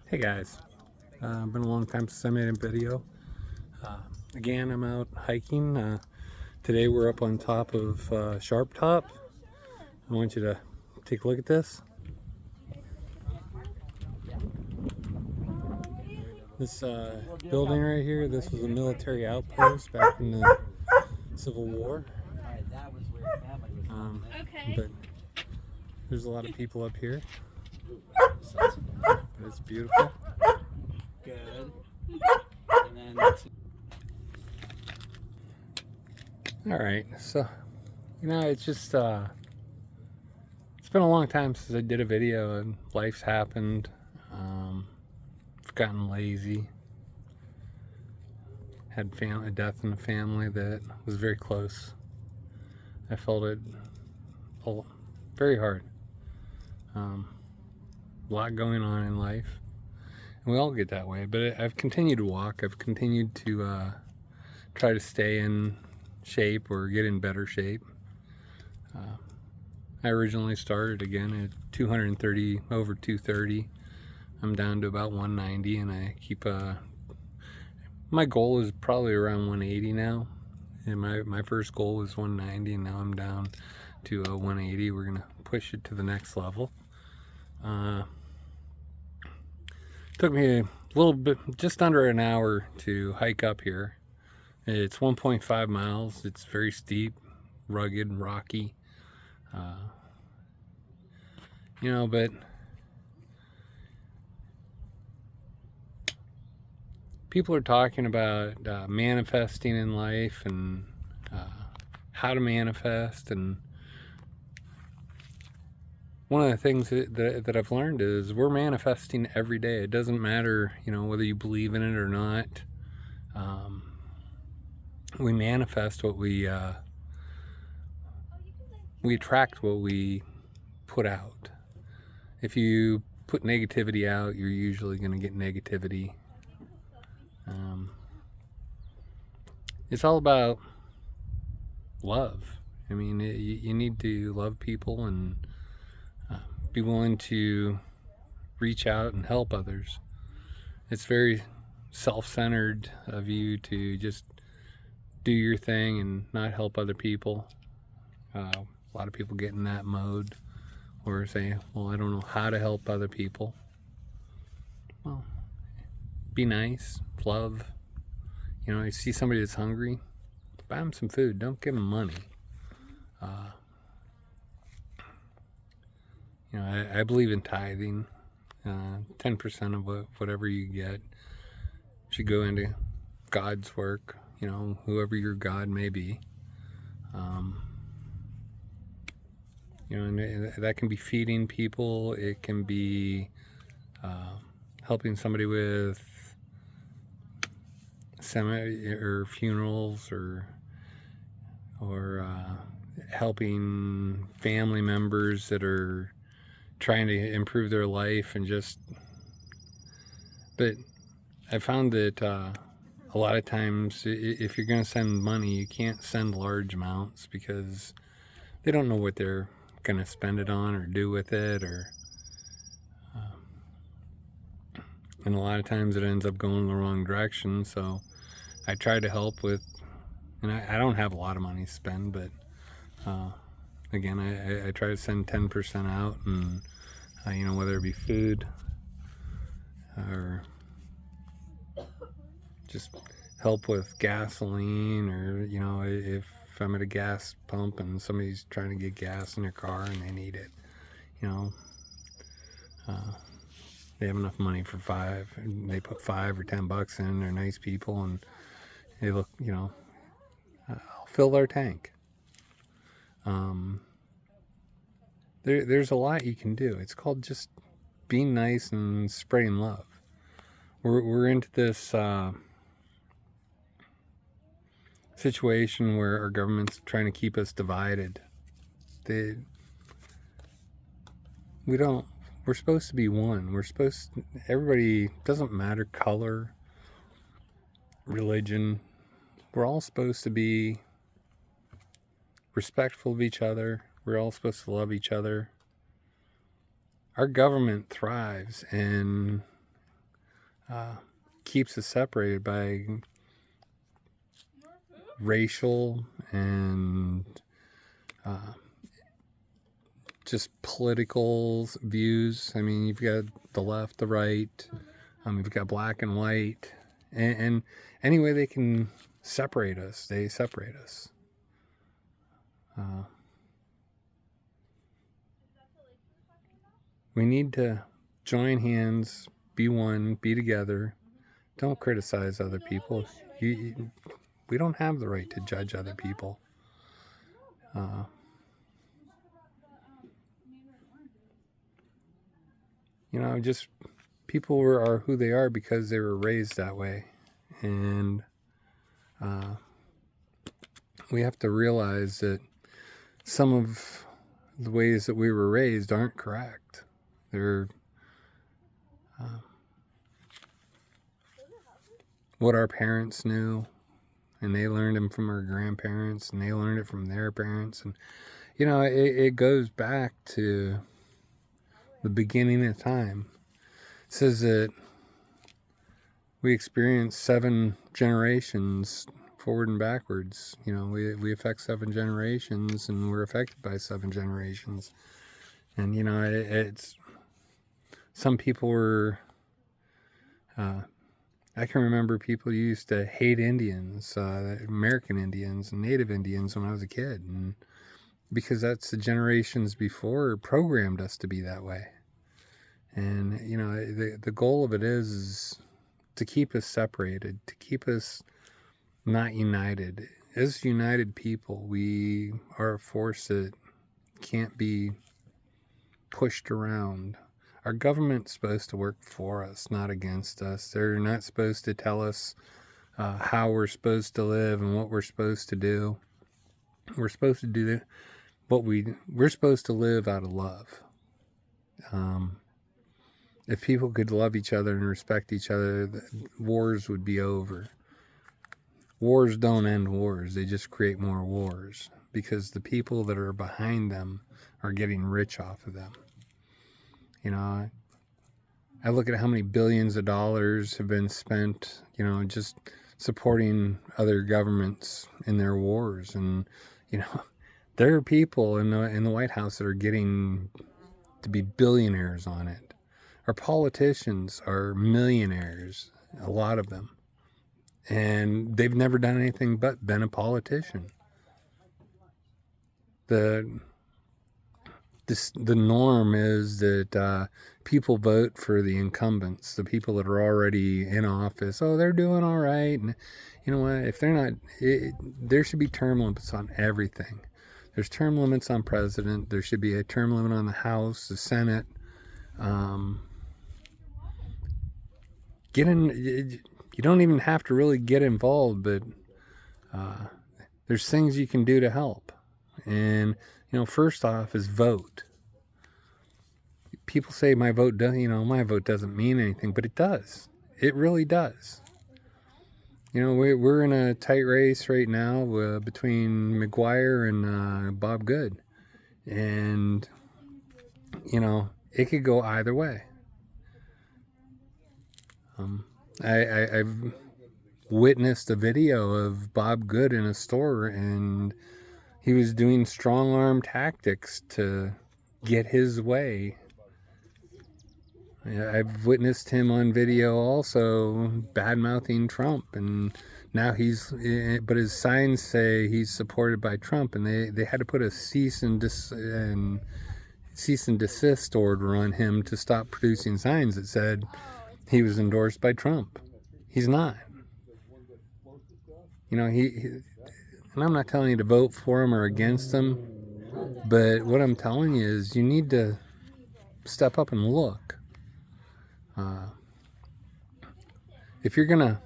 Hey guys, been a long time since I made a video. Uh, Again, I'm out hiking. Today we're up on top of Sharp Top. I want you to take a look at this. This building right here, this was a military outpost back in the Civil War. But there's a lot of people up here. But it's beautiful. Good. And then Alright, so, it's just, it's been a long time since I did a video and life's happened. I've gotten lazy. Had a death in the family that was very close. I felt it very hard. A lot going on in life, and we all get that way. But I've continued to walk. I've continued to try to stay in shape or get in better shape. I originally started again at 230, over 230. I'm down to about 190, and I keep my goal is probably around 180 now. And my first goal was 190, and now I'm down to 180. We're gonna push it to the next level. Took me a little bit, just under an hour to hike up here. It's 1.5 miles. It's very steep, rugged, rocky. But people are talking about manifesting in life and how to manifest. And one of the things that I've learned is we're manifesting every day. It doesn't matter, whether you believe in it or not. We manifest what we attract what we put out. If you put negativity out, you're usually going to get negativity. It's all about love. I mean, you need to love people and be willing to reach out and help others. It's very self-centered of you to just do your thing and not help other people. A lot of people get in that mode or say, well, I don't know how to help other people. Well, be nice, love. You see somebody that's hungry, buy them some food. Don't give them money. I believe in tithing. 10% of whatever you get should go into God's work, whoever your God may be. And that can be feeding people. It can be helping somebody with cemetery or funerals, or helping family members that are trying to improve their life. But I found that a lot of times if you're going to send money, you can't send large amounts because they don't know what they're going to spend it on or do with it, and a lot of times it ends up going the wrong direction. So I try to help with, and I don't have a lot of money to spend, but again, I try to send 10% out, and whether it be food or just help with gasoline, or if I'm at a gas pump and somebody's trying to get gas in their car and they need it, they have enough money for five, and they put $5 or $10 in. They're nice people, and they look, I'll fill their tank. There's a lot you can do. It's called just being nice and spreading love. We're into this situation where our government's trying to keep us divided. We're supposed to be one. Everybody, doesn't matter color, religion. We're all supposed to be respectful of each other. We're all supposed to love each other. Our government thrives in keeps us separated by racial and just political views. I mean, you've got the left, the right, you've got black and white, and any way they can separate us, they separate us. We need to join hands, be one, be together. Don't criticize other people. We don't have the right to judge other people. Just people are who they are because they were raised that way. And we have to realize that some of the ways that we were raised aren't correct. They're what our parents knew, and they learned them from our grandparents, and they learned it from their parents. And it goes back to the beginning of time. It says that we experience 7 generations forward and backwards. We affect 7 generations, and we're affected by 7 generations. And it's some people were I can remember people used to hate Indians, American Indians and Native Indians when I was a kid, and because that's the generations before programmed us to be that way. And the goal of it is to keep us separated, to keep us not united. As united people, we are a force that can't be pushed around. Our government's supposed to work for us, not against us. They're not supposed to tell us how we're supposed to live and what we're supposed to do. We're supposed to do what we're supposed to live out of love. If people could love each other and respect each other, wars would be over. Wars don't end wars. They just create more wars because the people that are behind them are getting rich off of them. I look at how many billions of dollars have been spent, just supporting other governments in their wars. And, there are people in the White House that are getting to be billionaires on it. Our politicians are millionaires, a lot of them. And they've never done anything but been a politician. The norm is that people vote for the incumbents, the people that are already in office. Oh, they're doing all right. And you know what? If they're not, there should be term limits on everything. There's term limits on president. There should be a term limit on the House, the Senate. You don't even have to really get involved, but there's things you can do to help. And first off is vote. People say my vote doesn't mean anything, but it does. It really does. We're in a tight race right now between McGuire and Bob Good, and it could go either way. I've witnessed a video of Bob Good in a store, and he was doing strong arm tactics to get his way. I've witnessed him on video also bad-mouthing Trump, and now but his signs say he's supported by Trump, and they had to put a cease and desist order on him to stop producing signs that said he was endorsed by Trump. He's not. And I'm not telling you to vote for him or against him, but what I'm telling you is you need to step up and look. If you're gonna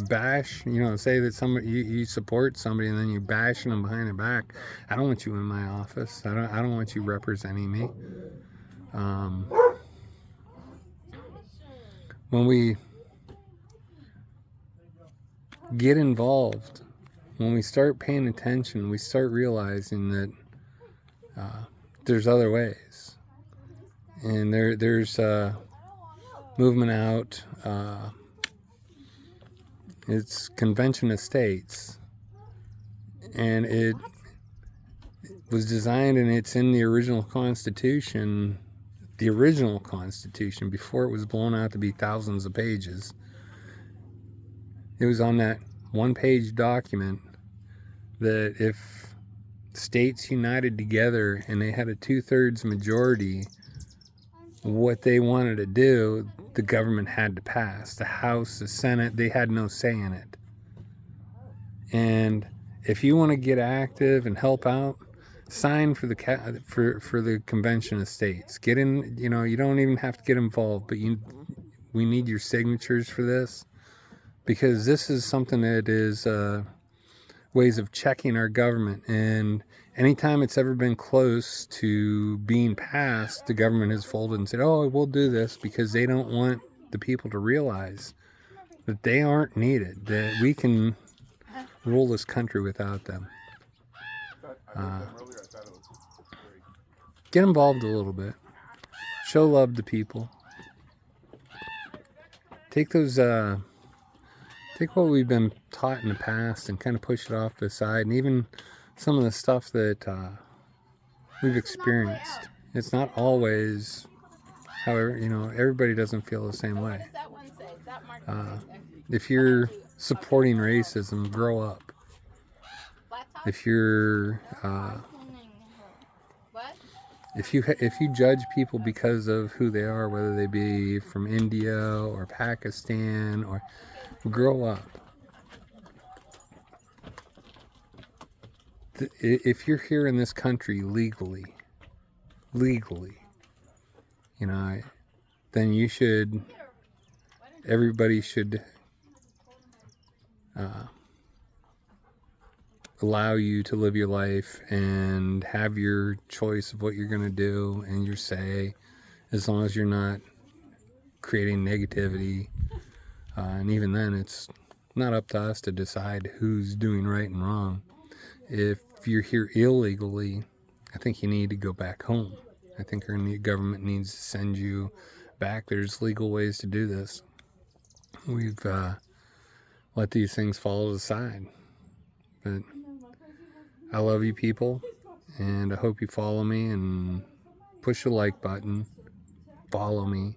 bash, say that you support somebody and then you're bashing them behind their back, I don't want you in my office. I don't want you representing me. When we get involved, when we start paying attention, we start realizing that there's other ways. And there's movement out. It's Convention of States, and it was designed, and it's in the original Constitution, before it was blown out to be thousands of pages. It was on that one-page document that if states united together and they had a 2/3 majority, what they wanted to do, the government had to pass. The House, the Senate, they had no say in it. And if you want to get active and help out, sign for the Convention of States. Get in, you know, you don't even have to get involved, but we need your signatures for this, because this is something that is ways of checking our government. And anytime it's ever been close to being passed, the government has folded and said, oh, we'll do this, because they don't want the people to realize that they aren't needed, that we can rule this country without them. Get involved a little bit. Show love to people. Take those, take what we've been taught in the past and kind of push it off to the side, and even some of the stuff that we've experienced. It's not always, however, you know, everybody doesn't feel the same way. If you're supporting racism, grow up. If you're if you judge people because of who they are, whether they be from India or Pakistan, or grow up. If you're here in this country legally, you know, then you should, everybody should allow you to live your life and have your choice of what you're going to do and your say, as long as you're not creating negativity. And even then, it's not up to us to decide who's doing right and wrong. If you're here illegally, I think you need to go back home. I think our government needs to send you back. There's legal ways to do this. We've let these things fall to the side. But I love you people, and I hope you follow me and push the like button. Follow me.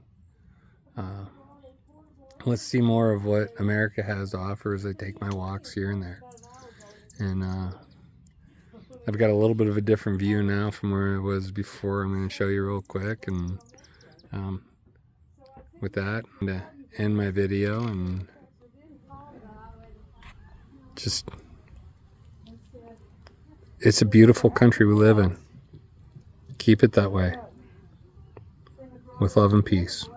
Let's see more of what America has to offer as I take my walks here and there. And I've got a little bit of a different view now from where I was before. I'm going to show you real quick. And with that, I'm going to end my video, and just, it's a beautiful country we live in. Keep it that way. With love and peace.